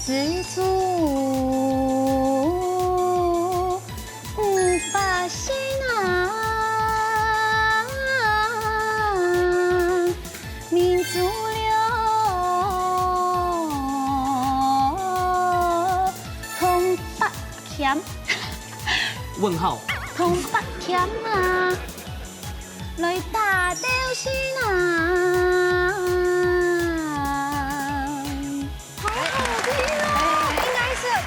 蜘蛛，把心啊，民族流，通北欠，问号。通北欠啊，来打掉心啊。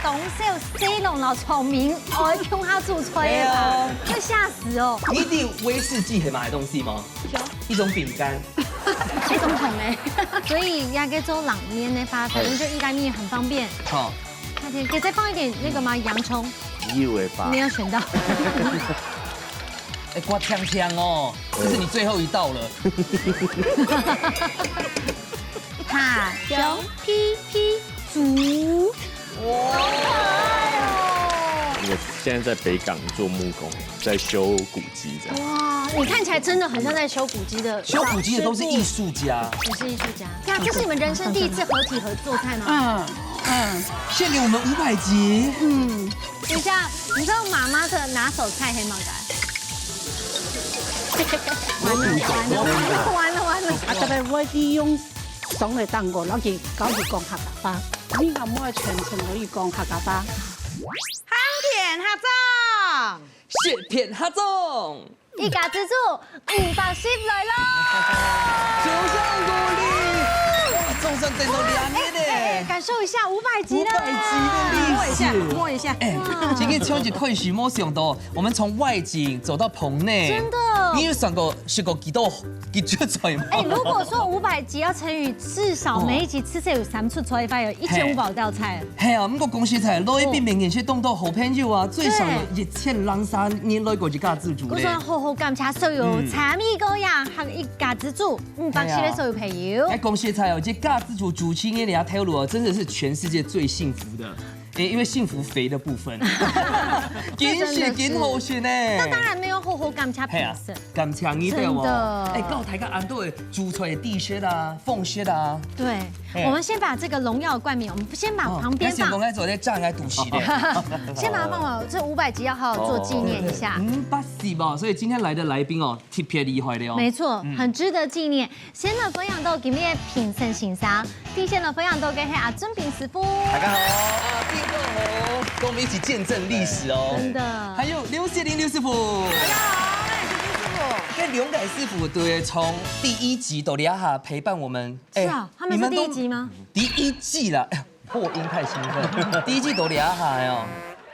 懂笑西龙老聪明，我会用它做吹吧，会吓死哦。你一定威士忌很买的东西吗？一种饼干。这种桶哎，所以要给做冷面的话，反正就意大利面很方便。好，夏天可以再放一点那个吗？洋葱。你以为吧？没有选到。哎，刮呛呛哦，这是你最后一道了。塔熊皮皮猪。 哇！我现在在北港做木工，在修古迹这样。哇，你看起来真的很像在修古迹的。修古迹的都是艺术家，也是艺术家。呀，这是你们人生第一次合体合做菜吗？献给我们500集。等一下，你知道妈妈的拿手菜黑毛完了！啊，特別我啲用爽嚟當我，攞住搞住講客家話，呢個我全程可以講客家話。航天合作，蟹片哈粽，一家之主510來咯！九上鼓勵，粽上真都2年呢。感受一下500集了500集的历史，摸一下。哎，今天秋节可以许摸想到，我们从外景走到棚内，真的。你有想过吃过几道几出菜吗？哎，如果说500集要乘以至少每一集至少有3出菜法，有1500道菜。係啊，不過講實在，攞一邊明年些凍到好朋友啊，最少有1003年來過一家之主我咧。說好好感謝所有參與過呀，和一家之主，510的所有朋友。哎，講實在哦，這家之主主親給人家透露哦，真的是全世界最幸福的。因為幸福肥的部分，緊血緊好血呢。那當然沒有好好感謝評審。感謝你對我。真的。哎，告大家安對煮出來的地靴啊、鳳靴啊。對，我們先把這個榮耀冠冕，我們先把旁邊放。先講開做咧，炸開肚皮的。先把它放好，這500集要好好做紀念一下。580吧，所以今天來的來賓哦，特別厲害的哦。沒錯，很值得紀念。先來分享到今日的評審欣賞，第一先來分享到嘅係阿尊平師傅。大家好。跟我們一起見證歷史哦，真的。還有劉謝林劉師傅，大家好，我是劉師傅。跟劉凱師傅對，從第1集到底下陪伴我們。是啊，他們是第1集嗎？第1季啦，破音太興奮。第1季到底下喲，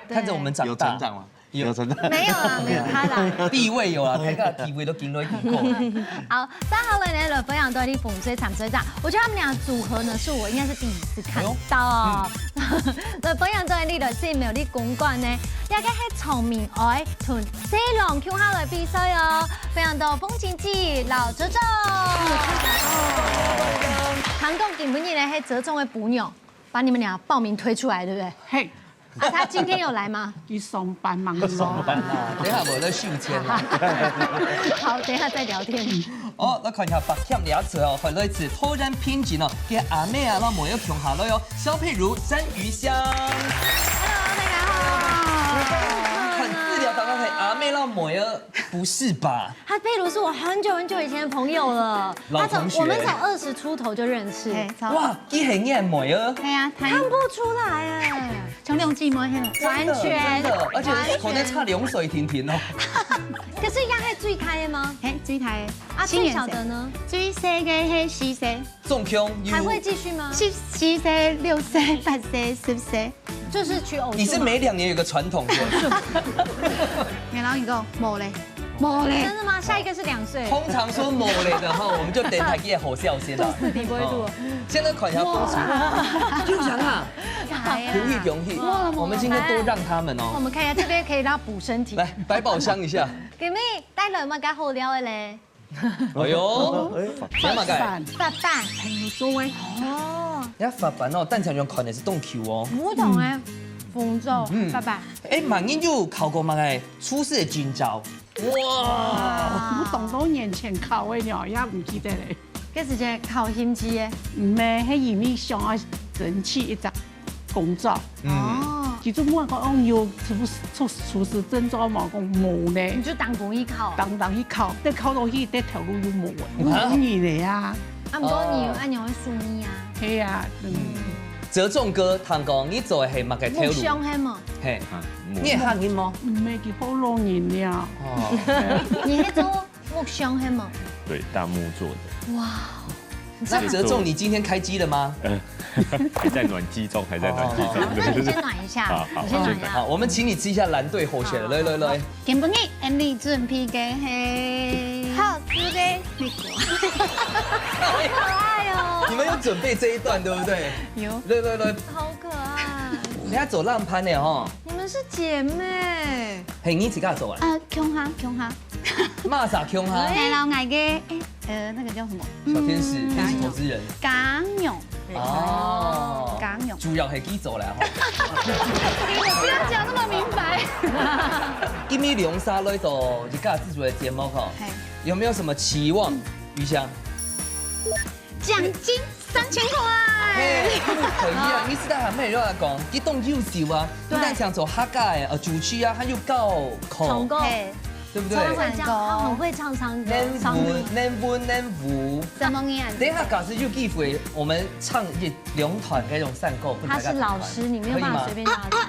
看着我們長大。有成長嗎？有成長。沒有啊，沒有他啦。地位有啊，大家地位都頂落挺夠。好，三號位呢，來分享到你風水場水長，我覺得他們倆組合呢，是我應該是第一次看到。來分享到你來是沒有啲公關呢，一個係聰明愛同西龍 Q 下來比賽哦，分享到風景記老哲總。韓國今年呢係哲總的補娘，把你們倆報名推出來，對不對？嘿，啊，他今天有來嗎？去上班忙咯。等下我在秀簽啊。好，等一下再聊天。哦，來看一下白添兩次哦，回來一次突然偏見哦，給阿妹啊，那我要窮下來喲，蕭佩如、詹余香。Hello， 大家好。很自聊，剛剛係阿妹那我要，不是吧？他佩如是我很久很久以前的朋友了，老同學我們才20出頭就認識。哇，幾很眼妹啊！對啊，看不出來哎，從兩季摸起來，完全，而且口袋差兩水婷婷哦。可是一樣係最開的嗎？嘿，最大的。啊，最小的呢？最細嘅係4歲，中胸，還會繼續嗎4歲、6歲、8歲、10歲，就是去偶數。你是每2年有個傳統的。然後一個冇嘞，冇嘞。真的嗎？下一個是2歲。通常說某類的話，我們就等台嘅吼笑先啦。4底不會錄。現在看一下風俗，就想啊，容易，我們今天多讓他們哦。我們看一下這邊可以讓補身體。來，百寶箱一下。給妹帶來嘛，加好料的咧。哎呦，什麼改？法板。有作為。哦。一法板哦，但常用看的是凍 Q 哦。不同誒，風奏法板。哎，萬英就考過嘛個出世的軍招。哇！我當多年前考的了，也唔記得咧。這是個考心機誒。唔係，係因為想要爭取一隻工作。哦，其中我讲要厨师证照嘛，讲无呢你，就当公益考，当去考，但考到去这条路又无啊，无你的呀，啊，唔过你按鸟会输你啊，系啊，泽仲哥，唐讲你做的系乜嘅套木路？箱系嘛？嘿，啊，你系客人吗？唔系几好老人了。哦，你迄做木箱系嘛？对，大木做的，哇，那泽仲，你今天开机了吗？还在暖机中，还在暖机中。那你先暖一下好，你先暖一好，下。我们请你吃一下蓝队候选的，来，今晡日em đi chuẩn bị cái hệ好吃的水果。好可爱哦，你们有准备这一段对不对？有。来，好可爱。人家走浪攀的哈，你们是姐妹，嘿，你自己走啊？穷哈，骂啥 Q 哈？係啦，我嘅那個叫什麼？小天使，天使投资人。港勇，哦，港勇。主要係幾組啦吼。不要講那麼明白。今日龍沙來到一家自主的節目吼，有沒有什麼期望？余香？獎金3000塊。嘿，可以啊！你是在還沒有來講，你懂優秀啊？你但想做客家的主區啊，他又高口，成功，對不對？他會這樣，他很會唱歌，能舞。怎麼樣？等一下，假設就機會，我們唱一兩團嗰種散購。他是老師，你沒有辦法隨便叫他唱。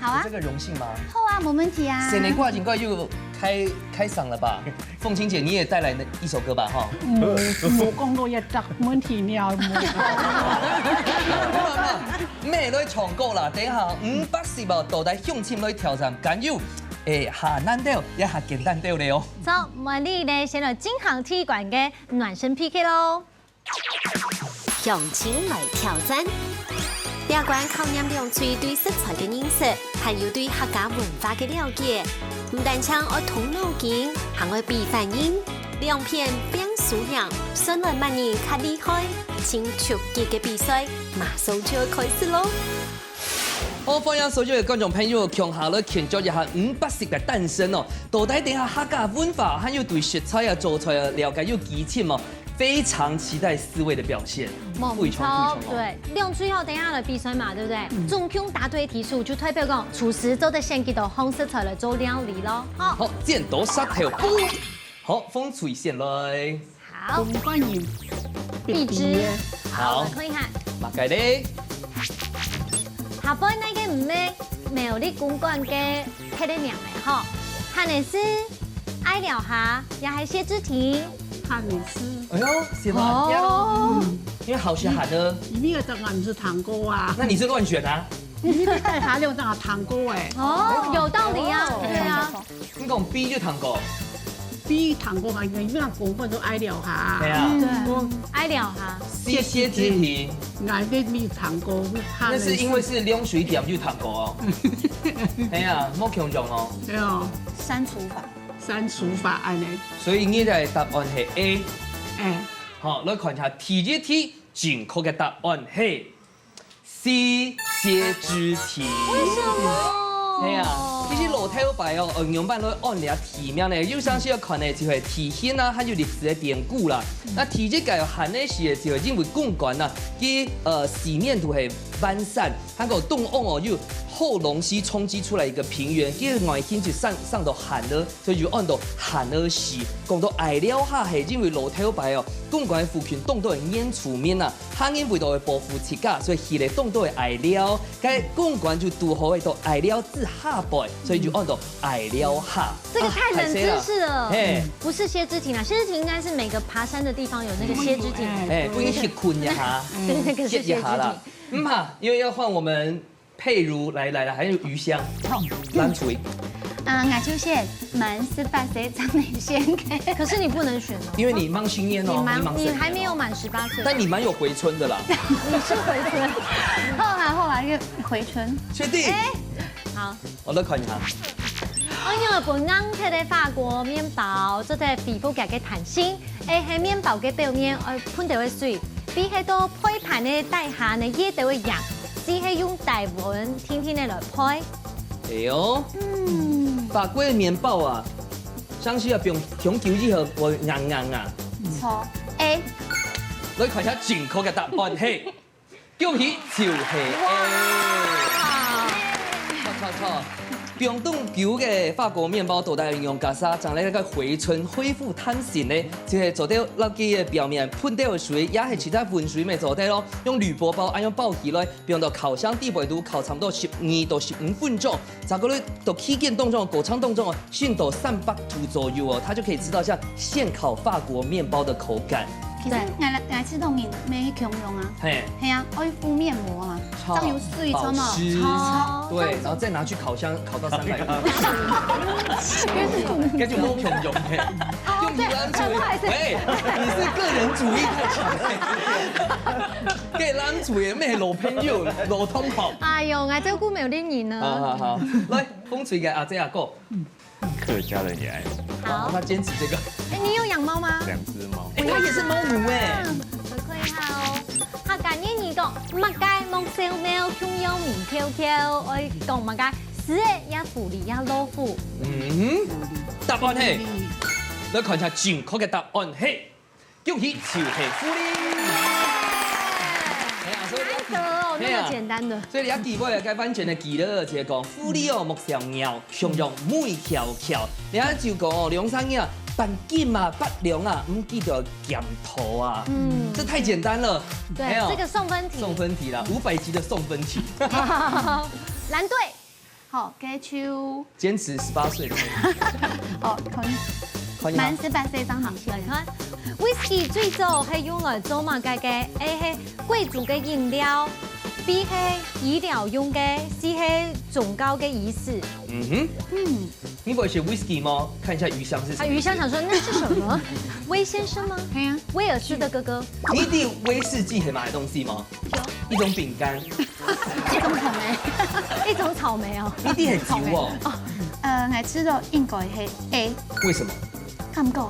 好啊有這，個榮幸嗎？好啊，沒問題啊。新年掛景怪又開嗓了吧？鳳青姐，你也帶來一首歌吧？哈。冇講到一隻問題了，咩都唱歌啦，等下510哦，到底向前來挑戰，敢有下難度也下簡單度了哦。走，我哋咧先來金航體育館嘅暖身 PK 咯。向前來挑戰，兩關考驗兩嘴對食材嘅認識，還有對客家文化嘅了解。唔但唱愛動腦筋，還會比反應，兩片變素養，順來萬人較厲害。請出擊嘅比賽馬上就要開始咯！好，歡迎所有嘅觀眾朋友，共下來慶祝一下580嘅誕生哦！到底等下客家文化，還有對食材啊、做菜啊了解有基礎哦，非常期待4位的表現。冇錯，對，兩最後等下來比賽嘛，對不對？總共答對題數就代表講廚師做得先幾道好食材來做料理咯。好，剪刀石頭布，好，風吹先來，好，公關員必知。好，好可以看。馬介咧，下輩那個唔咩苗栗公館嘅迄個名嘅吼，喊的是愛聊下，也係謝之婷。看你吃，哎呦，是嗎？哦，因為好學喊的，你那個當然是糖果啊，那你是亂選啊？你那個帶下料當然糖果哎，哦，有道理啊，對啊。你講 B 就糖果，比糖果還你那公館都愛聊下，對啊我愛聊下，謝謝之婷，愛的比糖果，那是因為是涼水點就糖果哦。哎呀，莫強壯哦。對哦，刪除法。刪除法安尼，所以你的答案係 A。哎，好，來看一下第一題，正確嘅答案係 C 謝之婷。為什麼？係啊，其實老頭牌哦，應用版來按下題目呢，有相需要看的就係題顯啊，還有歷史的典故啦。那題這個含的是就係因為公館啊，佢洗面圖係彎散，還有動物哦，有後龍溪衝擊出來一個平原，佢外天就上到寒了，所以就按到寒了時。講到愛了下係因為老頭牌哦，公館附近凍到係煙厝面啊，下面味道係保護設架，所以佢哋凍到係愛了，該公館就拄好係到愛了至下背，所以就按到愛了下。這個太冷知識了，哎，不是謝之婷啊，謝之婷應該是每個爬山的地方有那個謝之婷，哎，不應去困一下，對，那個是謝之歇一下啦婷。。怕，因為要換我們佩如來了，還有余香，藍錘。我就是滿18歲才能選嘅。可是你不能選哦，因為你mang新煙哦，你還沒有滿18歲，但你蠻有回春的啦。你是回春。後來又回春。確定？好，我來看一下。我因為本安睇嘅法國麵包，即係皮膚嘅彈性，喺麵包嘅表面噴到嘅水，比喺到配盤嘅底下呢嘢都會硬，只係用大碗天天嚟來配。哎呦，法國的麵包啊，相信啊，用長久以後會硬啊。錯 A。來看一下正確嘅答案係，恭喜就係 A。哈。冰冻久嘅法國麵包豆大用加沙，將嚟個回春恢復彈性咧，就係做到垃圾嘅表面噴掉水，也係其他溫水咪做到咯。用鋁箔包，用包起來，用到烤箱低溫度烤差唔多12到15分鐘，再過嚟到起見當中，過程當中哦，熏到300度左右哦，它就可以知道像現烤法國麵包的口感。其實愛吃當然咩強用啊，嘿，係啊，愛敷面膜啊，這樣有水保嘛，濕，超對，然後再拿去烤箱烤到300度。跟住冇強用嘅，用魚腩煮。喂，你是個人主義太強了。給腩煮嘅咩老朋友、老同學。哎呦，我這股沒有啲面啊。好，來風吹嘅阿姐阿哥。客家人也愛好，他堅持這個。哎，你有養貓嗎？ 2隻貓，他也是貓奴哎。回饋好，客家呢你講乜街木小喵，中央面跳跳，我講乜街，是也福利也老虎。答案係，來看一下正確嘅答案係，恭喜就係福利。那麼簡單的。所以你一記尾嘅完全嘅記了，就係講福利哦，木上鳥，上用每條橋。你睇就講哦，梁生啊，扮金啊，不良啊，唔記得檢頭啊。這太簡單了。對，這個送分題。送分題啦，500級的送分題。藍隊，好，嘅秋，堅持18歲。哦，滿18歲張好，來看，whisky 最早係用來做乜嘅？係貴族嘅飲料。B 係醫療用嘅，C 係宗教嘅儀式。你不會寫 whisky 嗎？看一下魚香是什麼？魚香想說那是什麼？威先生嗎？係啊，威爾斯的哥哥。你哋威士忌係買的東西嗎？一種餅乾。一種草莓，一種草莓哦。呢啲係酒哦。愛吃到應該係 A，為什麼？感覺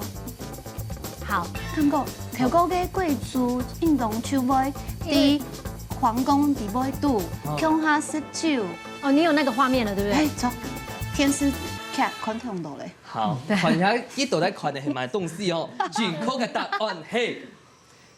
好，感覺調高嘅貴族運動手尾，D 皇宮地位度，強下食酒。哦，你有那個畫面了，對不對？走，電視劇看睇到咧。好，看下呢度咧看嘅係買東西哦。正確嘅答案係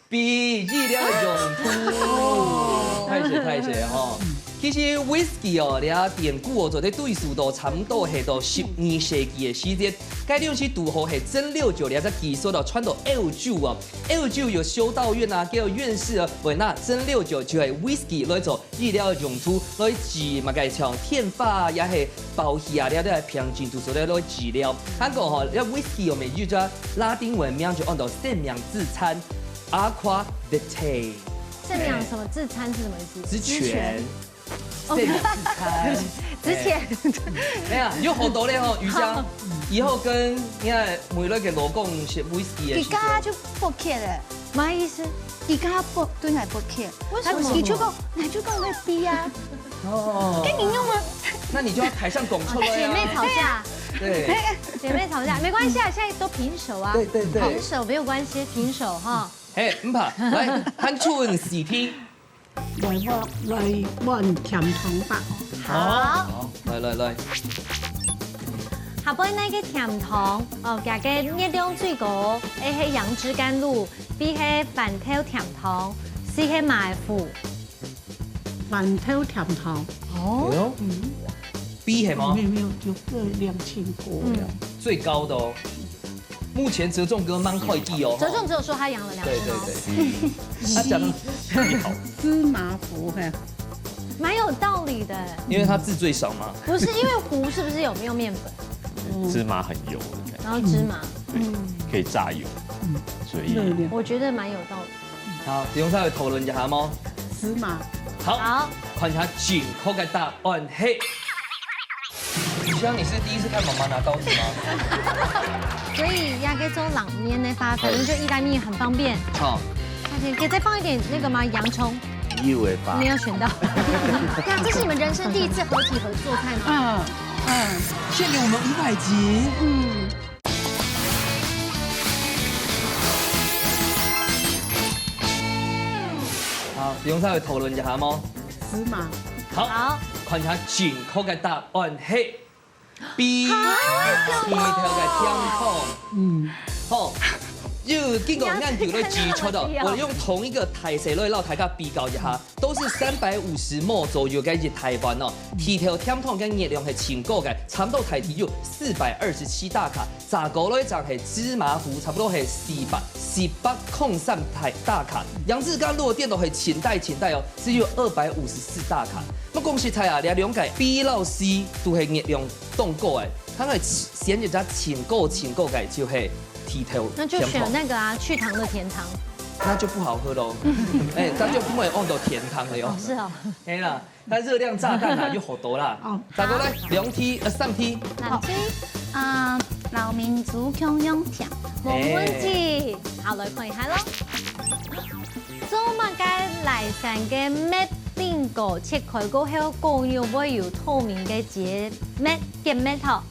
B 醫療用途。太謝哈。其實 whisky 哦，你啊典故哦，做啲對數度差唔多係到12世紀嘅時間。該兩支杜後係蒸餾酒，你啊只技術到傳到歐洲啊。歐洲有修道院啊，叫院士啊，為那蒸餾酒就係 whisky 來做醫療用途，來治乜嘅像天花也係包氣啊，你都係平靜度數咧來治療。韓國吼，你 whisky 哦，美語叫拉丁文名就按照聖名自餐 aqua vitae。聖名什麼自餐是什麼意思？之前。聖名自餐。之前。咩啊？有好多咧吼，魚香。以後跟你看每日嘅老公食 whisky 嘅時候，而家就不缺咧，乜意思？而家不對係不缺。為什麼？佢出個，佢出個嘅 B 啊。哦。跟你用啊。那你就要台上拱出來啊。姐妹吵架。對。姐妹吵架，沒關係啊，現在都平手啊。對。平手沒有關係，平手哈。嘿，唔怕，來，韓春試題。來換甜糖吧。好。來。下杯呢個甜糖，加個熱量最高，A 係楊枝甘露 ，B 係飯頭甜糖 ，C 係麥麩。飯頭甜糖。哦。B 係嗎？沒有，就這2000個了。最高的哦。目前哲仲哥蠻快遞哦。哲仲只有說他養了2隻貓。對。他講芝麻糊係。蠻有道理的。因為他字最少嘛。不是，因為糊是不是有沒有麵粉？芝麻很油的感覺，然後芝麻，可以炸油，所以我覺得蠻有道理。好，用稍微討論一下麼？芝麻。好，看一下正確嘅答案係。魚香，你是第一次看媽媽拿刀子嗎？所以要給做冷麵呢，反正就意大利麵很方便。好，可以再放一點那個嗎？洋蔥。以為吧？沒有選到。對啊，這是你們人生第一次合體合做菜嗎？獻給我們500集。好，用稍微討論一下麼？芝麻。好，看一下正確嘅答案係 B。一條嘅甜筒。好。就經過研究咧指出哦，我用同一個體勢來撈大家比較一下，都是350毫左右嘅熱體溫哦，提條甜湯嘅熱量係超高嘅，差唔多提體有427大卡，炸過咧就係芝麻糊，差不多係403大卡，楊枝甘落店都係前代哦，只有254大卡。咁講實在啊，你兩個 B 到 C 都係熱量凍過嘅，佢係選擇前高嘅就係。那就选那个啊，去糖的甜湯，那就不好喝咯。哎，那就不會按到甜湯了喲。是哦。哎啦，那熱量炸彈啊，又好多啦。大哥咧，2T、3T。3T，老民族共用甜，冇問題。好，來看一下咯。做乜嘅嚟神嘅咩邊個切開過後，果肉會有透明嘅結咩頭？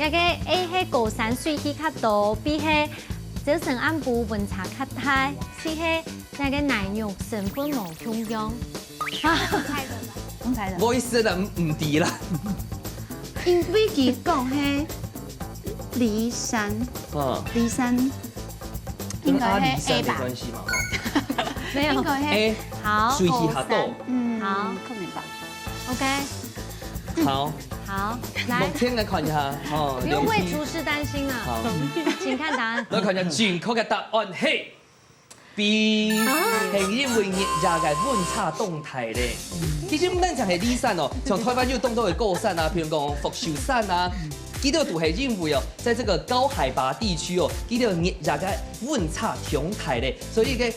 一個 A 係高山水氣較多 ，B 係早晨暗部溫差較大 ，C 係那個奶肉成分冇共用。講猜的。我意思啦，唔啲啦。因為佢講係梨山，梨山應該係 A 吧？關係嘛？沒有應該係 A 好，水氣較多。好，可能吧。 OK，好。好，來，目前來看一下，不用為廚師擔心啦。好，請看答案。來看一下正確嘅答案係 B，係因為熱熱嘅溫差動態咧。其實唔單淨係梨山哦，像台灣有凍到嘅高山啊，譬如講福壽山啊。佢哋都係因為哦，在這個高海拔地區哦，佢哋熱熱嘅溫差同態咧，所以嘅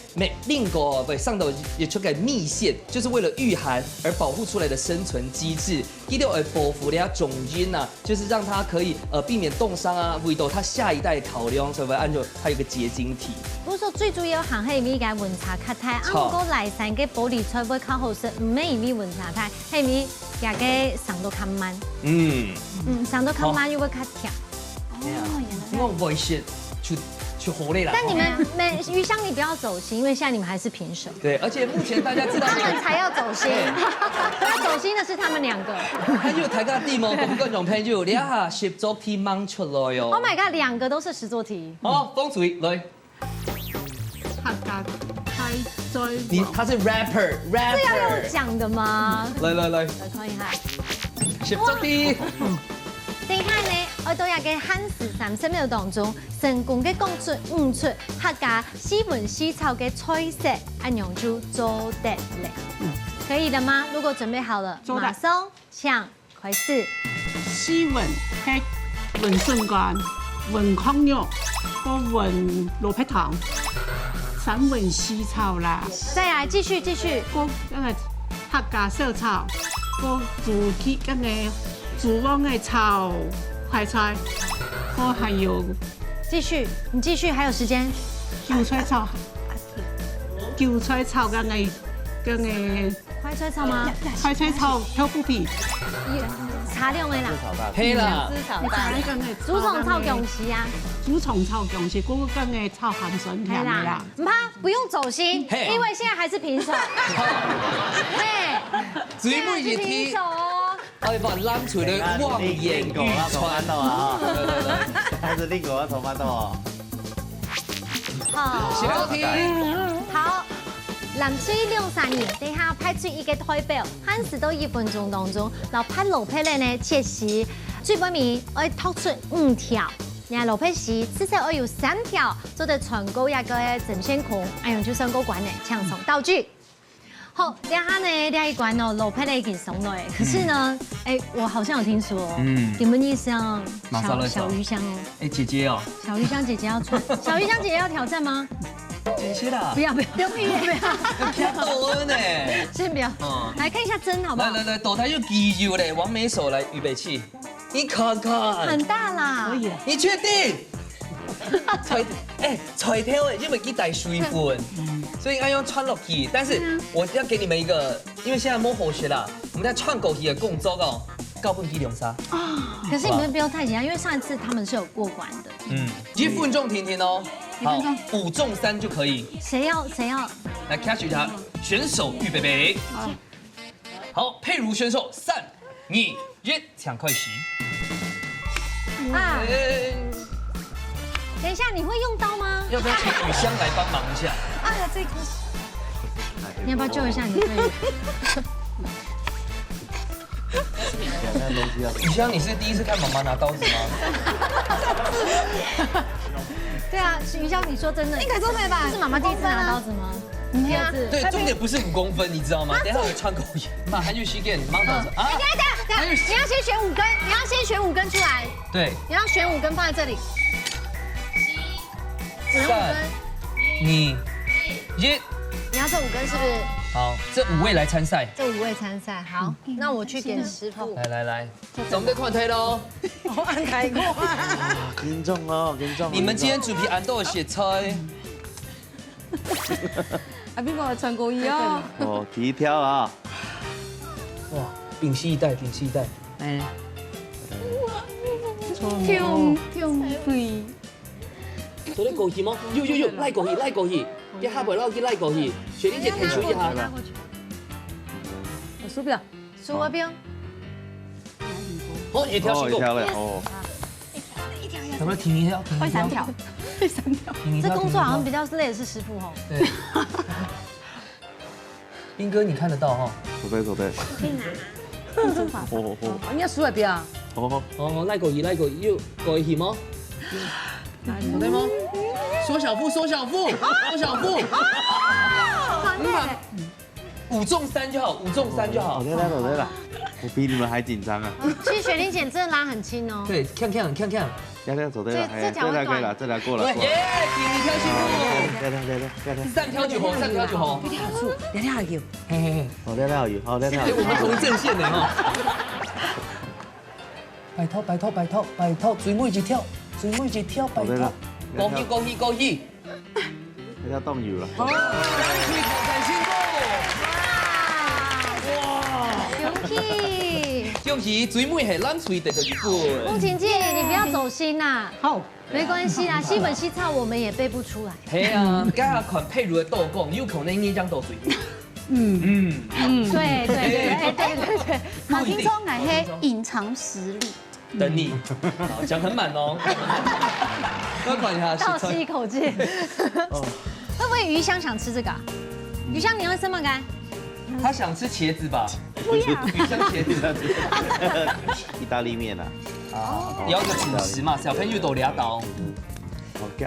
另個上頭也出嘅蜜腺，就是為了御寒而保護出來的生存機制。佢哋會保護咧種因啊，就是讓它可以避免凍傷啊，為到它下一代考量，所以按照它有個結晶體。我說最主要行係咪嘅溫差較大，按個來山嘅玻璃才會較好食，唔係因為溫差大，係咪也個上到較慢。上到較慢又會較甜。因為我會去火力啦。但你們魚香，你不要走心，因為現在你們還是平手。對，而且目前大家知道，他們才要走心，要走心的是他們兩個。還有大家啲冇咁觀眾朋友，你下10作題掹出來哦。Oh my god，兩個都是10作題。好，風水來。客家太在他是 rapper。這要用講的嗎？來，來看一下。 10作題。等下呢，我到日嘅限時30秒當中，成功嘅講出5出客家西文西草嘅菜式，按樣就做得嚟。可以的嗎？如果準備好了，馬上搶開始。西文係文順乾、文康肉、個文蘿蔔糖、三文西草啦。再來繼續。個嗰個客家小炒，個煮起嗰個煮旺嘅炒快菜，個還有繼續，你繼續，還有時間。韭菜炒嗰個快菜炒嗎？快菜炒豆腐皮。茶量嘅啦。係啦。竹蟲炒薑絲啊。竹蟲炒薑絲，嗰個嘅炒鹹筍甜嘅啦。唔怕，不用走心，因為現在還是平手。最尾一題。我哋把攬出嚟望眼欲穿啊！還是呢個同翻多。好，10題。好，藍水2、3年，等下派出一個代表，限時到1分鐘當中，然後派蘿蔔咧呢切絲，最尾面我掏出5條，然後蘿蔔絲至少我有3條，做得全高一個整線孔，哎用就上高關嘅搶手道具。好，等下呢，這一關哦，蘿蔔咧已經熟了，可是呢，我好像有聽說，你們意思啊，小魚香哦，姐姐哦，小魚香姐姐要穿，小魚香姐姐要挑戰嗎？姐姐啦，不要，不要，偏多呢，先不要，來看一下針好不好？來，倒台有雞肉嘞，往每手來，預備起，你看看，很大啦，可以啊，你確定？菜條因為佢帶水分，所以要用穿落去。但是我要給你們一個，因為現在摸火學啦，我們在串過去的工作哦，高分2、2、3。可是你們不用太緊張，因為上一次他們是有過關的。1分鐘停哦，好，5中3就可以。誰要？來 catch 一下，選手預備。好，佩如選手3、2、1，搶開始。等一下，你会用刀吗？要不要请雨香来帮忙一下？哎呀，这一颗，你要不要救一下你的队友？雨香，你是第一次看妈妈拿刀子吗？对啊，于香，你说真的，应该都没吧？是妈妈第一次拿刀子吗？第二次。对，重点不是5公分，你知道吗？等一下我穿口音，妈，韩语西给你忙刀子啊！等一下，你要先选5根，你要先选5根出来，对，你要选5根放在这里。选5根，你1，你要这5根是不是？好，这5位来参赛。这5位参赛，好，那我去给师傅。来，准备看推喽！我按开过。严重哦，严重。你们今天主题安豆写菜。啊，边個唱國語啊？哦，皮挑啊！哇，屏息以待。係。跳飛。做啲過去嗎？要，拉過去，一下袂撈去拉過去，雪玲姐提出一下。我數表。数個標。好，一條成功。哦，怎麼停一條？會3條。這工作好像比較累的是師傅哦。對。斌哥，你看得到哈？左邊。你要數個表啊？哦，拉過去，要過去嗎？對嗎？縮小腹。5中3就好，5中3就好。對了，我比你們還緊張啊！其實雪玲姐真的拉很輕哦。對，看，要走對了，這條會短。這條過了。耶，你跳幸福。對。 3條就好。兩條下叫。嘿。好，亮好，好亮。哎，我們同一陣線呢哈。拜託，水妹一跳，拜託。恭喜！要動油了。恭喜水妹係咱水第12分。穆晴姐，你不要走心呐。好，没关系啦，西本西菜我们也背不出来。係啊，加下款配如的豆講，有可能呢張豆水。对。馬天聰係喺隱藏實力。等你，好，講很滿哦。要管一下，倒吸一口氣。會不會於香想吃這個啊？於香，你要什麼干？他想吃茄子吧？不要。魚香茄子。意大利麵啊。也要個主食嘛，小朋友都2刀。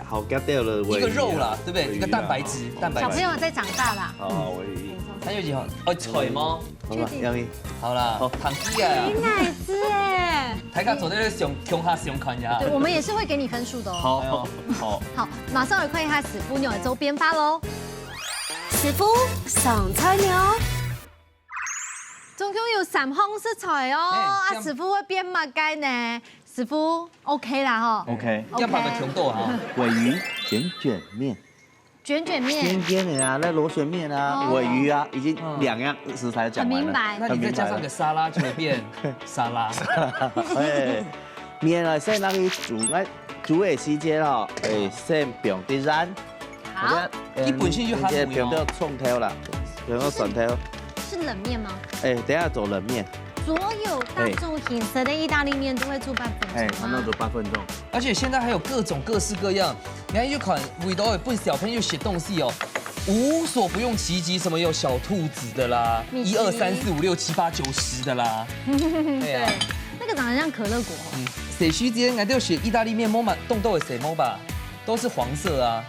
好夾掉了。一個肉啦，對不對？一個蛋白質。小朋友在長大啦。哦，我以為。還有幾號？哦，菜嗎？好啦，楊怡。好啦，糖雞啊。美乃滋哎。大家做在上胸下上看一下。對，我們也是會給你分數的哦。好。好，馬上來看一下師傅牛的周邊發嘍。師傅上菜了。總共有3項食材哦，啊，師傅會變乜雞呢？師傅 OK 啦哈。OK。要把個強度哈。鮪魚卷麵。卷麵。尖尖的啊，那螺旋麵啊，鮪魚啊，已經2樣食材講完了。很明白。那你再加上個沙拉就會變沙拉。哎，麵啊，先拿去煮的時間哦，先不用得燃。好。基本上就不用到蔥頭啦，不用到蒜頭。是冷麵嗎？哎，等下走冷麵。所有大眾飲食的意大利麵都會煮8分鐘嗎？哎，他們煮8分鐘。而且現在還有各種各式各樣，你看一款味道也不小朋友寫東西哦，無所不用其極，什麼有小兔子的啦，1、2、3、4、5、6、7、8、9、10的啦。對，那個長得像可樂果。誰須知我哋寫意大利麵，冇買凍豆的誰冇吧？都是黃色啊，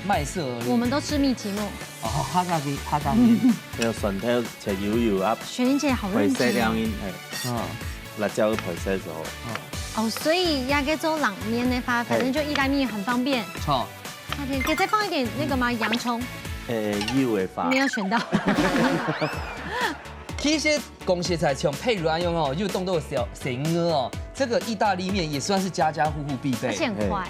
麥色而已。我們都吃蜜奇諾。哦，哈嘎麵，還有蒜頭切油啊。雪玲姐好認真。辣椒配色咗。哦，所以要給做冷麵呢，反正就意大利麵很方便。好。可以再放一點那個嗎？洋蔥。有會發。沒有選到。其實公食材像配乳安用哦，又凍豆小鵝哦，這個意大利麵也算是家家戶戶必備。而且很快。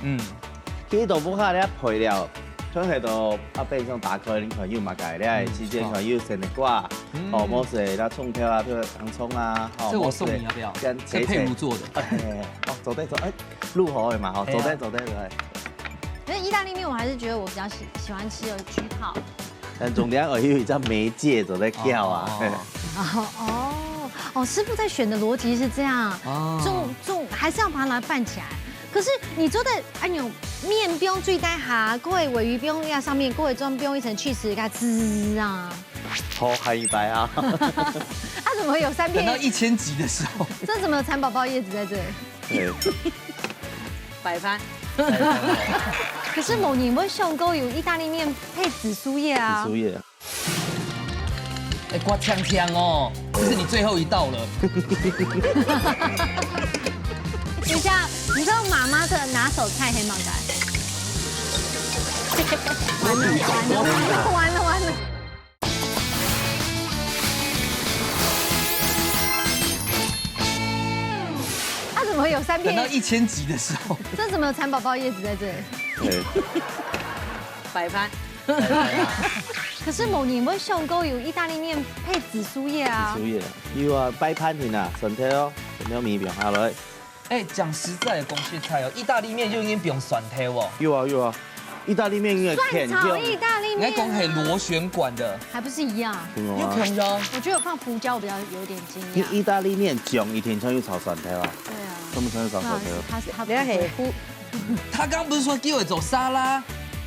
其實豆腐卡咧配料，像係度變成打開，你看有嘛解咧，之前看有生的瓜，冇是那蔥條啊，譬如洋蔥啊，這我送你要不要？是配乳做的。走對，入口的嘛，走對。可是意大利麵我還是覺得我比較喜歡吃的焗泡。但重點我有一張媒介走在跳啊。師傅在選的邏輯是這樣，還是要把它拌起來。可是你做的哎呦，面不用最带下，各位鲔鱼不用压上面，各位装不用一层去吃，给它滋啊。好嗨一白啊！它怎么会有3等到片？ 1000集的时候，这怎么有蚕宝宝叶子在这里？对，摆盘。可是某年会上钩有意大利面配紫苏叶啊。紫苏叶。哎，刮呛呛哦，这是你最后一道了。等一下，你知道妈妈的拿手菜黑马改？完了！它怎么会有3等到片？ 1000集的时候，这怎么有蚕宝宝叶子在这里？对，摆盘。可是某年会上钩有意大利面配紫苏叶啊紫。苏叶。有啊，摆盘去啦，顺体哦，顺体面饼下来。哎，讲实在的，公式菜哦，意大利面就已经不用蒜头哦，有啊，意大利面应该蒜炒意大利面应该讲系螺旋管的，还不是一样？有啊。可能啊。我觉得有放胡椒比较有点惊讶。意大利面酱一天常要炒蒜头啊，对啊，他们常要炒不好意思蒜头。他不要黑胡他刚不是说叫我走沙拉？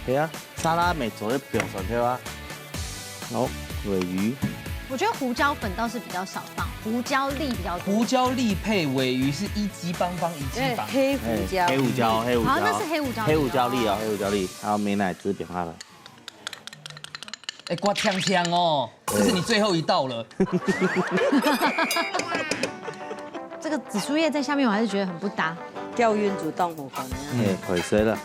对啊，沙拉没做的不用蒜头啊。好，鲔鱼。我觉得胡椒粉倒是比较少放，胡椒粒比较多。胡椒粒配鲔鱼是一鸡邦邦一鸡邦。黑胡椒。黑胡椒，黑胡椒。好，那是黑胡椒。黑胡椒粒啊，黑胡椒粒，还有美乃滋饼下来。哎，刮呛呛哦，这是你最后一道了。这个紫苏叶在下面，我还是觉得很不搭，钓晕煮冻火可能。哎，可以了。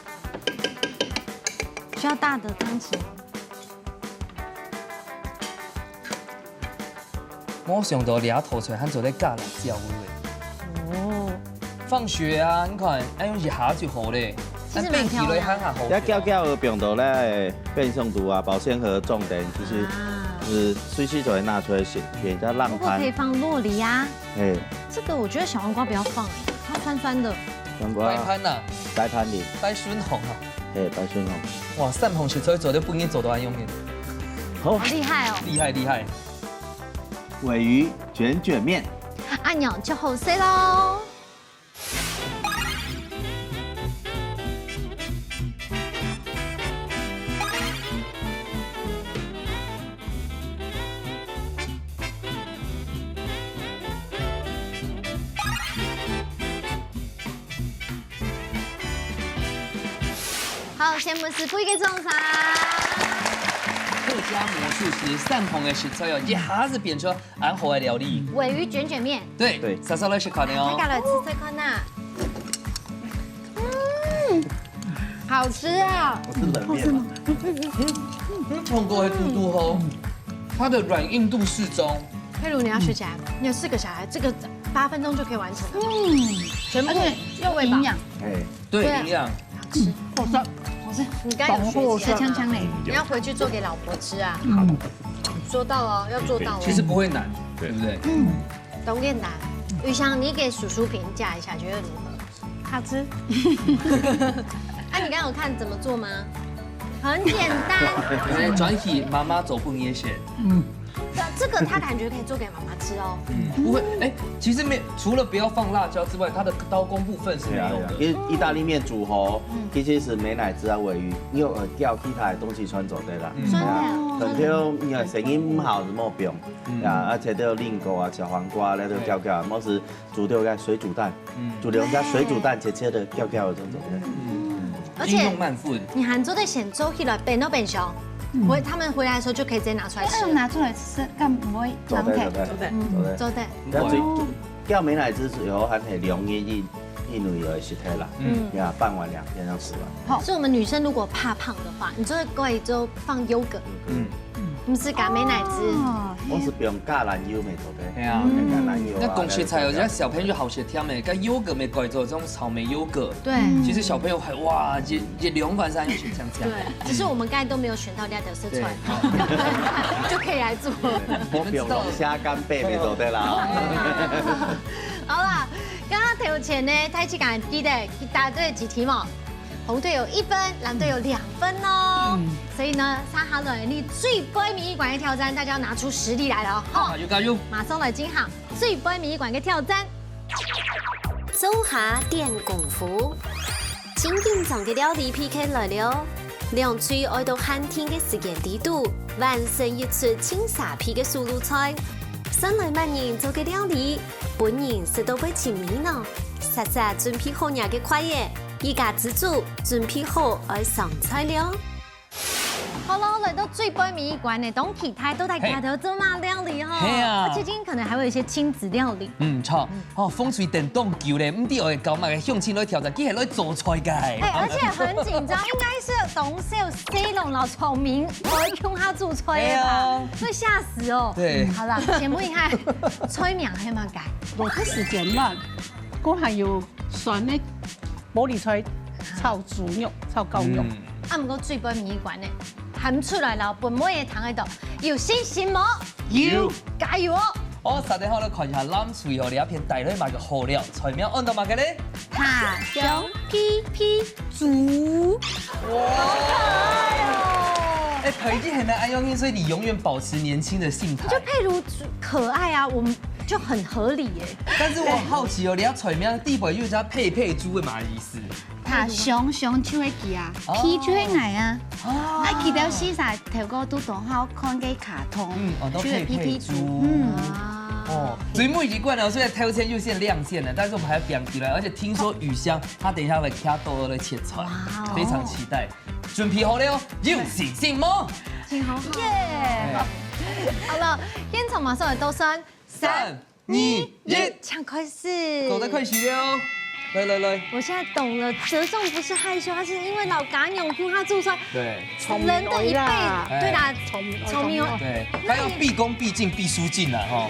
需要大的汤匙。我想到俩头出来，还做咧加辣椒的。哦。放学啊，你看，哎，用是下就好咧。其实蛮漂亮หั่下好。一搅搅的病毒咧，变性毒啊、保鲜盒、重点，其实就是随时就会拿出来洗，给人家浪翻不过可以。放洛梨啊，哎，这个我觉得小黄瓜不要放，它酸酸的。黄瓜白潘呐，白盘里，白孙红啊。哎，白孙红。哇，散红切做都不应该做到安用面，好好，厉害哦！厉害厉害。鲔鱼卷卷面。按钮就好食喽。好，羡慕师傅嘅种茶。客家魔术师散红的食材哦，一下子变出安好的料理。鲔鱼卷卷面，对对稍稍来试看的大哦。家来吃吃看呐。好吃啊！我是冷面嘛。通过的嘟嘟后，它的软硬度适中。佩如，你要学起来，你有4个小孩，这个8分钟就可以完成了。全部又营养。哎，对，对啊营养。好吃。你刚有学起来，锵锵嘞！你要回去做给老婆吃啊。做到哦，要做到哦。其实不会难，对不对？懂点难。雨翔，你给叔叔评价一下，觉得如何？好吃。啊，你刚刚有看怎么做吗？很简单。转体妈妈走不也写。这个他感觉可以做给妈妈吃哦。不会，哎，其实没除了不要放辣椒之外，它的刀工部分是没有的。因为意大利面煮好，其实是美乃滋啊、鲔鱼，你有掉其他的东西穿走对啦。酸的。藤条你看声音唔好是冇用，啊，而且都有令狗啊、小黄瓜咧都搅搅，某时煮掉个水煮蛋，煮掉家水煮蛋切切的搅搅的这种的。而且应用慢炖。你含做在显周起来，变都变小。他们回来的时候就可以直接拿出来吃。用拿出来吃，干唔会做对做对做对。做对。做的。要最叫美乃滋以后还系凉一类的食体啦，呀，拌完2天要吃完。所以我们女生如果怕胖的话，你就会过来之后放优格，不是改美乃滋。我是不用橄榄油没做的，对啊橄榄油啊。那公学菜有人家小朋友好些甜的，跟优格没改做这种草莓优格。对其实小朋友还哇，也凉饭山也是这样。对，只是我们刚才都没有选到两条色对出来，就可以来做。我不用龙虾干贝没做的啦。好啦，刚刚投前呢，太极感记得答对几题嘛？红队有1分，蓝队有2分哦。所以呢，沙哈伦你最杯谜语馆的挑战，大家要拿出实力来了哈。好，加油！马上来金行最杯谜语馆的挑战。走下练功夫，真紧张嘅料理 PK 来了，两嘴爱到寒天嘅时间地度，完成一出青沙皮嘅速卤菜。上来万人做嘅料理，本人食到会前面咯，实实准备好嘢嘅快嘢，依家自主准备好爱上菜了。好了，来到最背面一关呢，当其他都在家头做嘛料理哈，嘿啊而且今天可能还会有一些亲子料理。错，风吹电动球咧，唔知我嘅狗嘛嘅向前来挑战，竟然来做菜嘅。而且很紧张，应该是董事有 C 龙老聪明，我会用他做菜的吧，会吓死哦。对好啦，先问一下，催眠係咪解？落嘅時間慢，嗰係要選呢玻璃菜炒豬肉、炒狗肉。啊，唔過最背面一關呢，喊出來了，本妹嘅糖喺度，有信心冇？有，加油哦！我3點後咧看一下攬水哦，你一片大類買個好料，菜苗按到嘛嘅咧？塔香皮皮猪，哎，培基很难爱用，所以你永远保持年轻的性态。就佩如可愛啊，我們就很合理耶。但是我好奇哦，你要菜苗地位又叫佩佩豬的嘛意思？它上就會記啊，皮就會矮啊。啊，記得時曬頭個都當好看嘅卡通，都就會佩佩豬。哦，水木已經灌了，所以挑戦又現亮線了，但是我們還要表起來，而且聽說雨香她等一下會卡豆兒來切菜，非常期待。準備好了哦，有信心嗎？耶！好了，煙塵馬上嚟倒三3、2、1，搶開始。走得快些哦！來，我現在懂了，折中不是害羞，他是因為老嘎娘用他做出來，對。人的一輩，對啦，聰明哦。對，還要畢恭畢敬畢書盡啦，哈。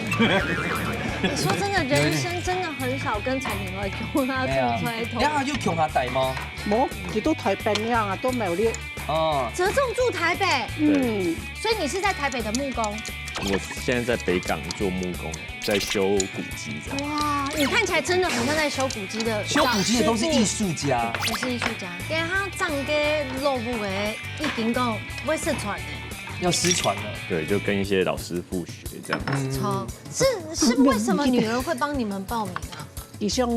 你說真的，人生真的很少跟聰明來用他做出來頭。然後就窮下大嗎？冇，佢都台北樣啊，都冇呢。哦，折中住台北，所以你是在台北的木工。我现在在北港做木工，在修古迹这样。哇，你看起來真的很像在修古蹟的。修古蹟的都是藝術家，不是藝術家，給他長給落布的，已經講會失傳的。要失傳了。对，就跟一些老師傅學這樣。錯，是為什麼女兒會幫你們報名啊？而上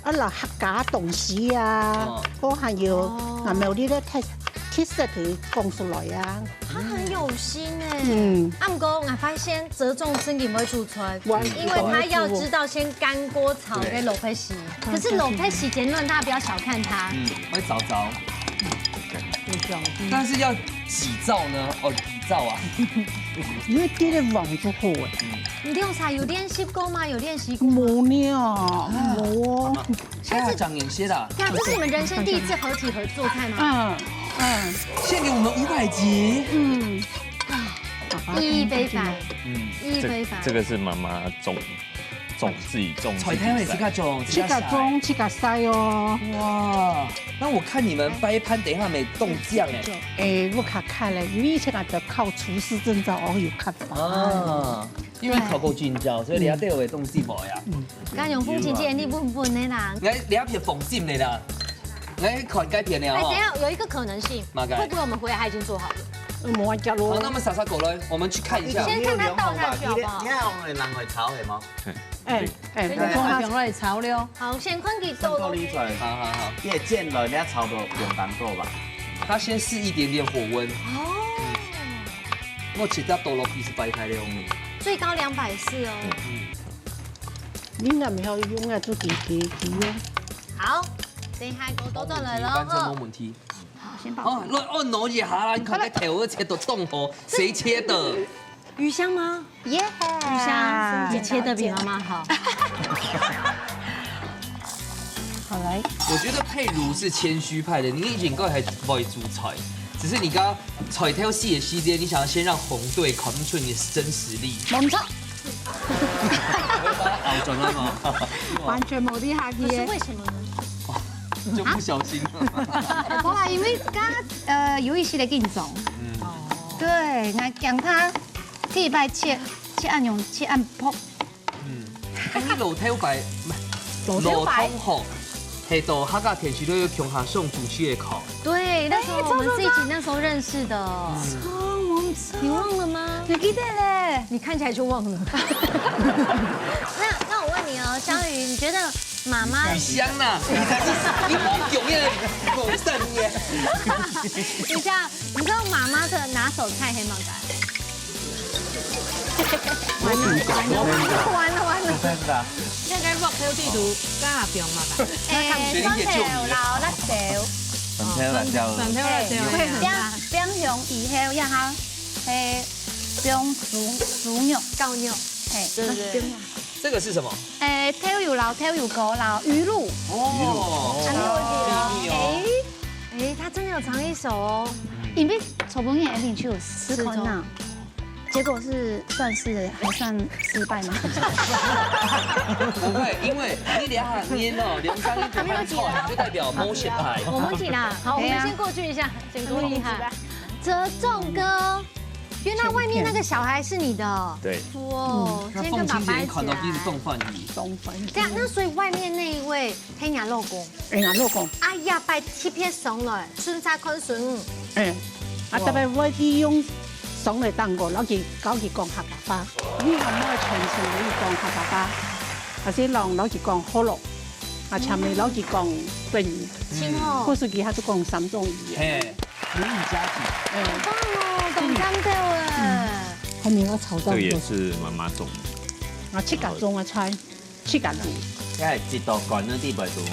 啊嗱客家東西啊，嗰係要嗱冇呢啲睇。其實佢講出來啊，他很有心哎。阿姆哥，我發現折中真嘅唔會做出來，因為他要知道先乾鍋炒跟老佩洗。可是老佩洗結論，大家不要小看他。會找着。但是要幾灶呢？哦，幾灶啊？因為啲咧忘咗好啊。你用茶有練習過嗎？有練習過？冇呢，冇。現在講演些的。對啊，這是你們人生第一次合體合做菜嗎？獻給我們500集。意義非凡。意義非凡。這個是媽媽自己種。菜攤會自己種，自己種，自己曬哦。哇！那我看你們掰盤，等一下沒凍醬哎。我看咧，你以前就考廚師證照，我有看法。啊，因為考過軍教，所以你要對我嘅凍絲無呀。剛用風情節，你笨笨的啦。你要片縫線的啦。來看改片了哎，等一下有一個可能性，會不會我們回來他已經做好了？冇一隻咯。好，那麼灑灑狗來，我們去看一下。先看他倒下去好不好？你看我們人會炒係嗎？放落嚟炒了。好，先看佢倒落去。好。你係煎落，你一炒到用蛋多吧？他先試一點點火溫。哦。我切到倒落去是白開的。最高240哦。你那沒有用啊，就幾哦。好。等一下，我倒轉來了。反正冇問題。好，先爆。哦，來挪一下啦！你看，這頭切到凍河，誰切的？魚香嗎？耶！魚香，你切得比媽媽好。好來。我覺得佩如是謙虛派的，你以前剛才不會煮菜，只是你剛剛菜挑細的時間，你想要先讓紅隊看出你的真實力。冇錯。熬準了嗎？完全冇啲客氣可是為什麼呢？就不小心了。好啦，因為剛有一些的緊張。對，那將它可以把切按用切按泡。你老頭白唔係老通學，係到客家田區都要強下上主區的考。對，那時候我們是一起那時候認識的。你忘了嗎？你記得嘞？你看起來就忘了。那我問你哦，湘宇，你覺得妈妈雨香呐，你才是你某永远某善耶。等一下，你知道妈妈的拿手菜黑毛仔？完了！真的。应该木條地圖加入嘛吧？雙條老辣椒，很漂亮，叫粉條辣椒會很大。冰熊以後然後係冰豬肉高牛，係，對對。这个是什么？跳油撈、跳油果撈、魚露，哦，哎，他真的有藏一手哦。因為草本也一去有吃口呢，結果是算是還算失敗嗎？不会，因为你两下捏哦，两张一拍错，就代表某些牌。我们起啦，好，我们先过去一下，先多厉害。泽仲哥，原来外面那个小孩是你的。对，哇，那今天跟爸凤青姐看爸一起来。到第一动换仪，这样，那所以外面那一位黑牙老公，老公，哎呀，拜貼片送來，孫差坤孫。特別我啲用爽嚟當我攞佢搞佢講客家話，呢個我全程攞佢講客家話，或者攞佢講可樂，前面攞佢講粵語，親哦，或是其他都講三種語言。嘿，母语家庭，好棒哦，懂三跳哎。後面我炒到这个也是妈妈种的。 7格種嘅菜，7格種，因為一道乾嗰啲袂做，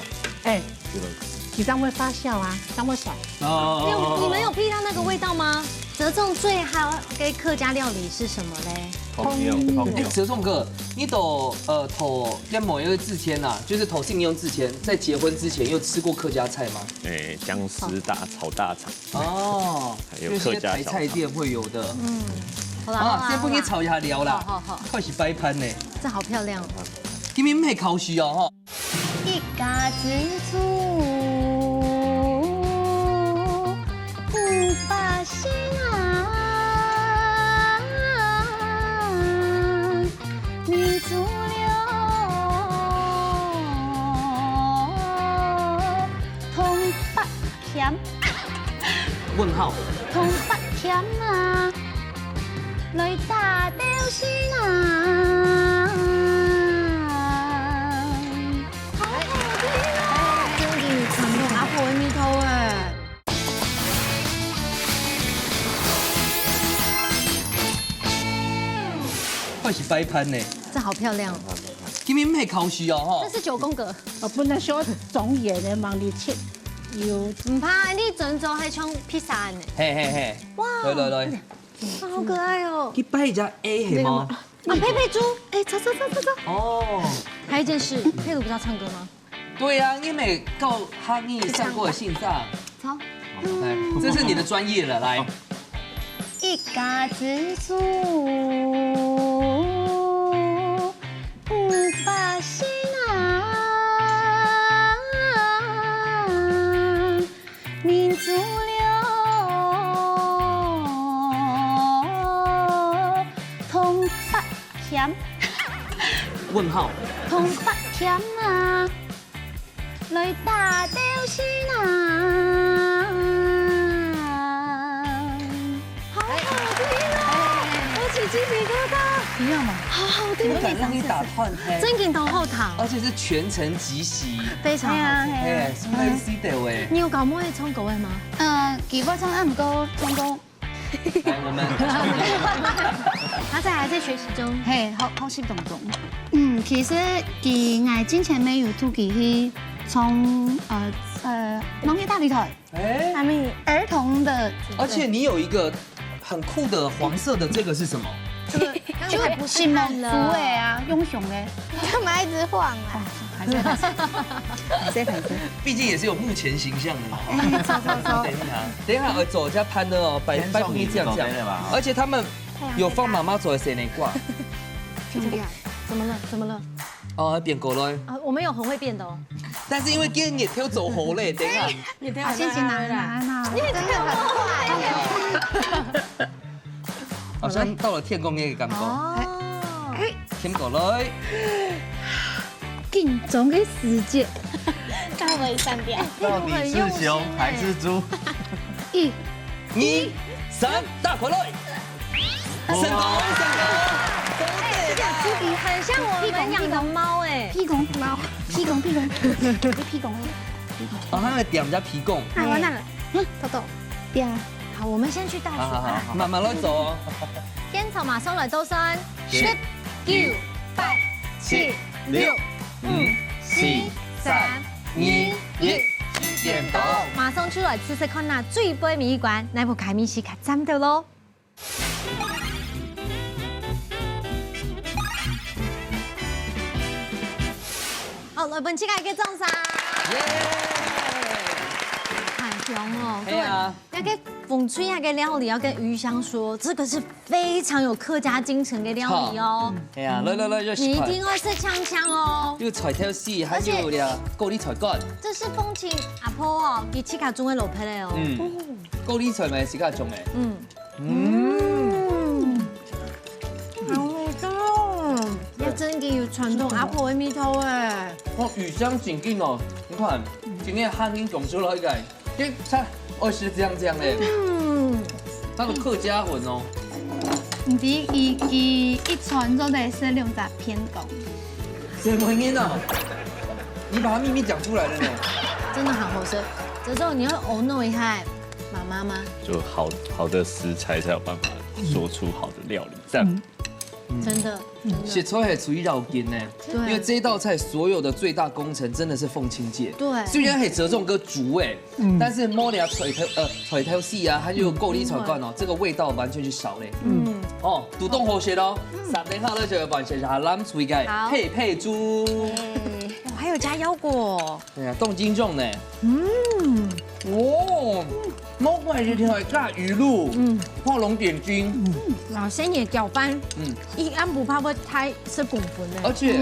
其實會發酵啊，當會熟。你们有避到那个味道吗？泽仲最好给客家料理是什么嘞？哎，泽仲哥，你投跟某一位志谦呐，就是投信用志谦，在结婚之前有吃过客家菜吗？僵尸炒大肠，哦，还有就是客家台菜店会有的。好啦，啊，先不给你炒一下聊啦，好，快是摆盘呢。这好漂亮。今天唔系考试哦，吼。一家之主，把心啊，你足了，同北甜，问号。同北甜啊，來打掉心啊。 阿婆的米頭哎，快是摆盤呢。這好漂亮。今天唔係考試哦，吼這。是9宮格，我本來想種嘢咧，望你切要唔怕，你整做係像披薩呢。嘿嘿嘿。哇來，好可愛哦。你擺一隻 A 係嗎？啊，佩佩豬，哎，走。哦。還有一件事，佩魯不是要唱歌嗎？對啊，你每告哈尼上過信上。走。來，這是你的專業了，來。一家之主，把心啊，民族了，同北甜，問號。同北甜啊，來打掉心啊。 雞皮疙瘩，一樣嗎？好好聽，不敢讓你打斷嘿。真勁頭後堂，而且是全程即席。非常好聽。哎，是不是 C 的喂？你有搞摸會唱歌嘅嗎？基本上唔夠唱歌，來，我們。他還在學習中。嘿，好識動動。其實佢愛之前沒有突擊去從農業大禮台，哎。他們兒童的，而且你有一個很酷的黃色的，這個是什麼？就不是夢福誒啊，英雄誒，幹嘛一直晃啊？還是畢竟也是有幕前形象的嘛。走。等一下，走一下攀的哦，擺不一這樣，而且他們有放媽媽走的誰內掛。怎麼了？哦，變過來。啊，我們有很會變的哦。但是因為今天也跳走猴嘞，等一下。先拿，你真的很快。好像到了天公嘅感覺。哦。天過來。緊張嘅時節，大為3點。到底是熊還是豬？ 1、 2、3，大回來！成功！很像我们养的猫哎。屁公猫，屁公，你屁公。哦，他会点人家皮贡。啊，完蛋了，豆豆，对啊，好，我们先去倒数。好，慢慢来走哦。天草马上来倒算，10、9、8、7、6、5、4、3、2、1，点到。马上出来试试看那最杯米馆，那部开米是卡站的喽。好，来本期来给掌声。太凶哦！对啊，要跟风吹那个料理，要跟鱼香说，这个是非常有客家精神的料理哦。哎呀，来，你一定会是呛呛哦。有菜条丝，还有俩高丽菜干。这是风情阿婆哦，伊起卡种的老皮的哦。高丽菜咪是卡种的。好味道哦！要真嘅有传统阿婆的味道哎。哦，鱼香真紧哦，你看，今天汉英讲出来个，这菜是这样嘞。它的客家魂哦。你一传就得是用在偏东。什么音啊？你把它秘密讲出来了呢。真的很好吃。这种你会偶弄一下妈妈吗？就好的食材才有办法做出好的料理，这样。真的，写出来属于绕筋呢，因为这道菜所有的最大功臣真的是凤青姐。对，虽然可以折中个煮哎，但是摸俩腿条细啊，还有高丽菜干哦，这个味道完全就少嘞。哦，主动好些喽，3点后呢就要帮写下蓝水盖配猪。还有加腰果。对啊，冻金重呢。哦，摸过来就听到炸鱼露，画龙点睛，老先也搅拌，一安不怕会太吃滚滚的。而且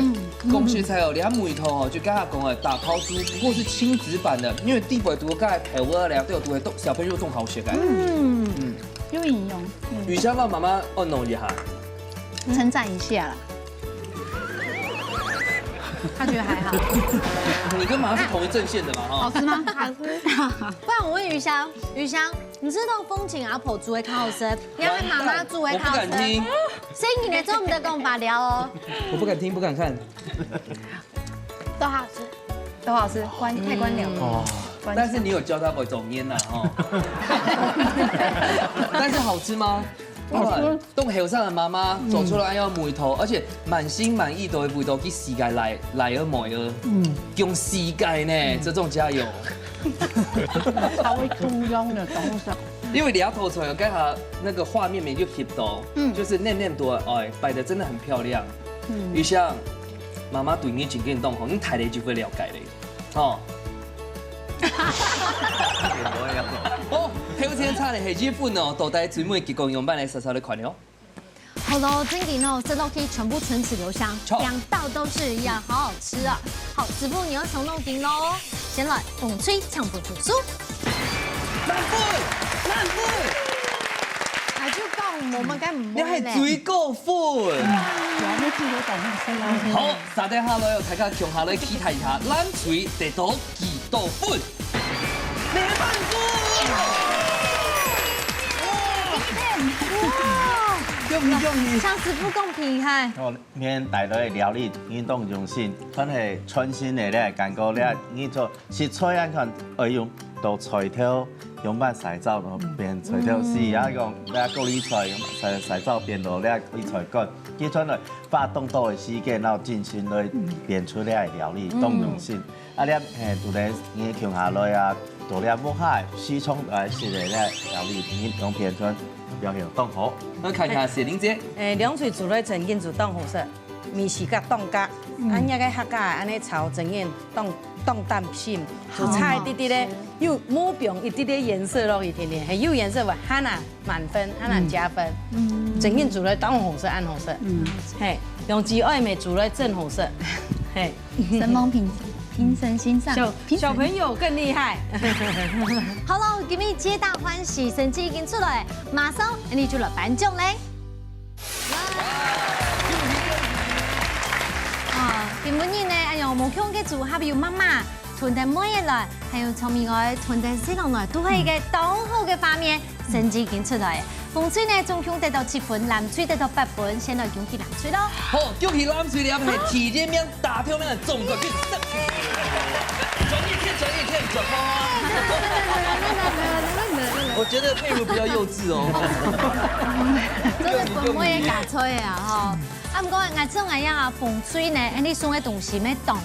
贡学才有两米头哦，就刚才讲的打抛猪，不过是亲子版的，因为地北读刚才陪我俩都有读的小朋友种好学感。有引用，雨香让妈妈弄一下，称赞一下啦。他觉得还好。你跟妈妈是同一阵线的嘛？哈，好吃吗？好吃。不然我问鱼香，鱼香，你知道风情阿婆煮的烤好吃，你要跟妈妈煮的我不烤好吃。敢听，所以你的中午的跟我们把聊哦。我不敢听，不敢看。都好吃，都好吃，太官僚了。哦，但是你有教他不走烟呐？哈。但是好吃吗？冻后生的妈妈做出来要梅头，而且满心满意都会去世界来而梅儿，用世界呢，这种加油。还会中央的东西。因为俩头出来，刚才那个画面没就 keep 到，就是嫩多哎，摆的真的很漂亮。于像妈妈对你真感动吼，你睇你就会了解嘞，哦。哦，后天炒的係日本哦，到底最尾結果用版嚟實實的款哦。好了，今天哦，这都可以全部唇齿留香，2道都是一样，好好吃啊！好，师傅你要从弄顶喽，先来风吹抢不出酥，慢飯，还就講我們梗唔你係最高分。好，3點下來，大家強下來期待一下，咱嘴得到幾多分？2萬分！向師傅公平嗨！我明天帶來料理運動中心，佢係全新的咧，感覺咧，你做食菜啊，看會用到菜條用把洗澡咯，變菜條絲，啊用咧高麗菜用洗澡變到咧高麗菜乾，佢將來花動多嘅時間，然後進行來變出咧料理運動中心，啊咧誒，到咧你強下來啊，到咧木海西涌來食嘅咧料理用變出表現當好。那看看謝玲姐，兩喙煮咧真緊就當好食，面是甲凍甲，安一個客家安尼炒真緊凍淡心，就差一啲啲咧，又抹平一啲啲顏色咯，一點點，係有顏色話，哈娜滿分，哈娜加分。真緊煮咧當好食，暗好食。係用雞愛美煮咧正好食。係神蒙評審欣賞，小朋友更厲害。好了，今日皆大歡喜，成績已經出來，馬上你就來頒獎嘞！啊，今日呢，哎呀，冇強嘅組合有媽媽、團隊妹來，還有聰明嘅團隊細路來，都係一個當好嘅畫面，成績已經出來。风水呢，总共得到7分，蓝水得到8分，先来恭喜蓝水咯。好，恭喜蓝水了，係體檢名、大票名中個決勝。轉一天，轉我覺得佩如比較幼稚哦。真係本妹嘅假吹啊！吼，啊唔過我種嘅呀風水呢，你送嘅東西咩當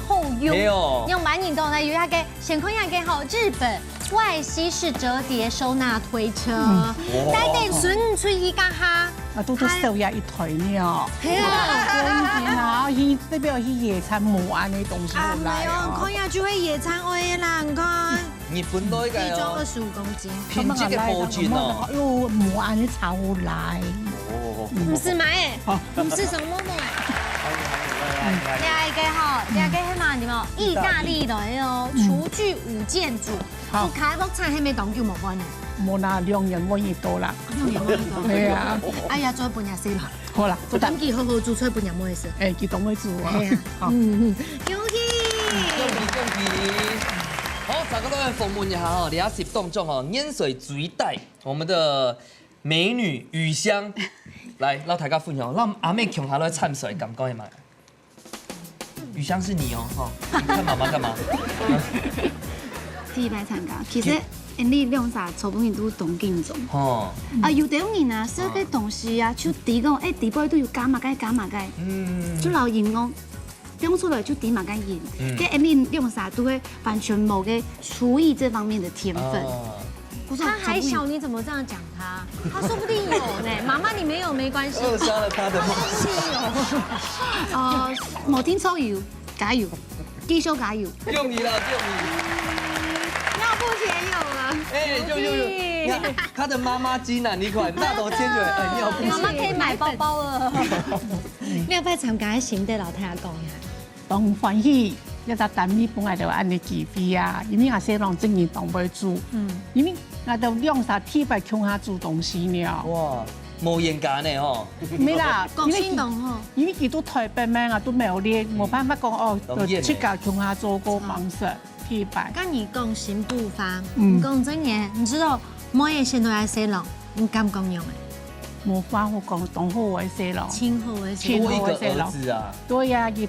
好用，用滿年度呢有一個先看一個吼日本外西式折疊收納推車，帶定順出去家下。啊，都收入一台呢。係啊，然後去那邊去野餐冇安的東西啊，沒有，看下就會野餐位啦，唔該。日本都體重25公斤，品質嘅保證哦。喲，冇安的炒來。唔是買誒，唔是什麼第二個吼，第二個係嘛點哦？意大利來哦，廚具5件組，不開幕餐係咪當叫冇關呢？冇啦，2人我亦到啦。2人我亦到。係啊。哎呀，做半日死啦。好啦，我今期好好做出半日冇事。誒，佢當會做啊。係啊。恭喜！恭喜！好，大家都來訪問一下哦，你要接動作哦，鹽水水帶我們的美女雨香，來，讓大家分享，讓阿妹窮下來參水，感覺係嘛？雨香是你哦，哈，你看媽媽幹嘛？第一擺參加，其實你兩啥初本都懂緊種。哦。啊，有啲人啊，寫個東西啊，就啲講，誒，啲杯都要加嘛解，加嘛解。就老人講，講出來就啲嘛解鹽。跟你兩啥都會完全冇嘅廚藝這方面的天分。他還小，你怎麼這樣講他？他說不定有呢。媽媽你沒有沒關係。扼殺了他的夢想。冇聽錯有，加油，繼續加油。救你了，救你！尿布鞋有了。哎，有，你看他的媽媽機呢？你看大頭牽住尿布鞋。媽媽可以買包包了。你有冇參加先對老太太講一下？當歡喜。一隻蛋米本來就按你幾飛啊，因為我細郎正年當唔煮，因為我就兩三天白窮下煮東西了。哇，冇嚴格呢哦。沒啦，因為佢都台北咩啊，都沒有練，冇辦法講哦，就出家窮下做個方式天白。跟你講新步伐，講真嘢，你知道每嘢先都係細郎，你敢講用嘅？冇法好講，當好嘅細郎，親好嘅細郎，對呀，佢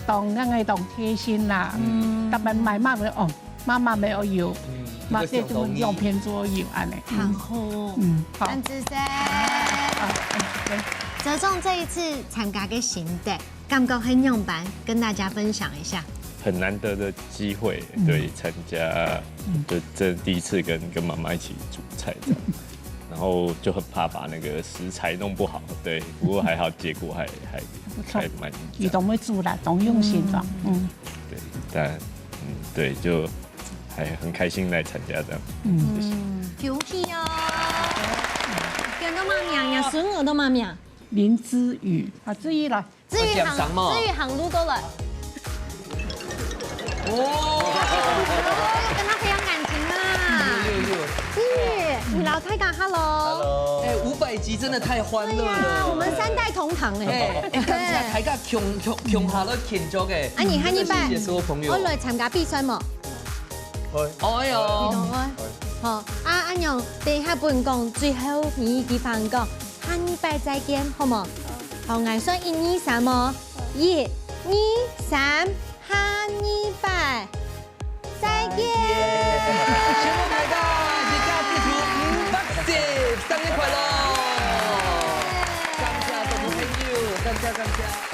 當硬係當貼心啦，特別買媽咪哦，媽媽沒有要，媽姐就用片做要安尼。很好，好。安子生，澤仲這一次參加嘅心得，感覺很勇敢，跟大家分享一下。很難得的機會，對，參加，就這第一次跟媽媽一起煮菜這樣。然後就很怕把那個食材弄不好，對，不過還好，結果還蠻。你都會煮啦，都用心的，對，但對，就還很開心來參加這樣，恭喜哦！叫到媽名呀，孫兒都媽名。林之宇，啊，之宇來，之宇行路過來。跟他培養感情啦。你老太太 ，hello。哎，500集真的太歡樂了。我們3代同堂哎。大家窮下都慶祝嘅。啊，你下一拜，我來參加比賽冇？哎呦。好，阿娘，等一下本講最後你地方講，下一拜再見，好冇？好，我說1、2、3冇，1、2、3，下一拜再見。生日快樂！感謝各位朋友，感謝。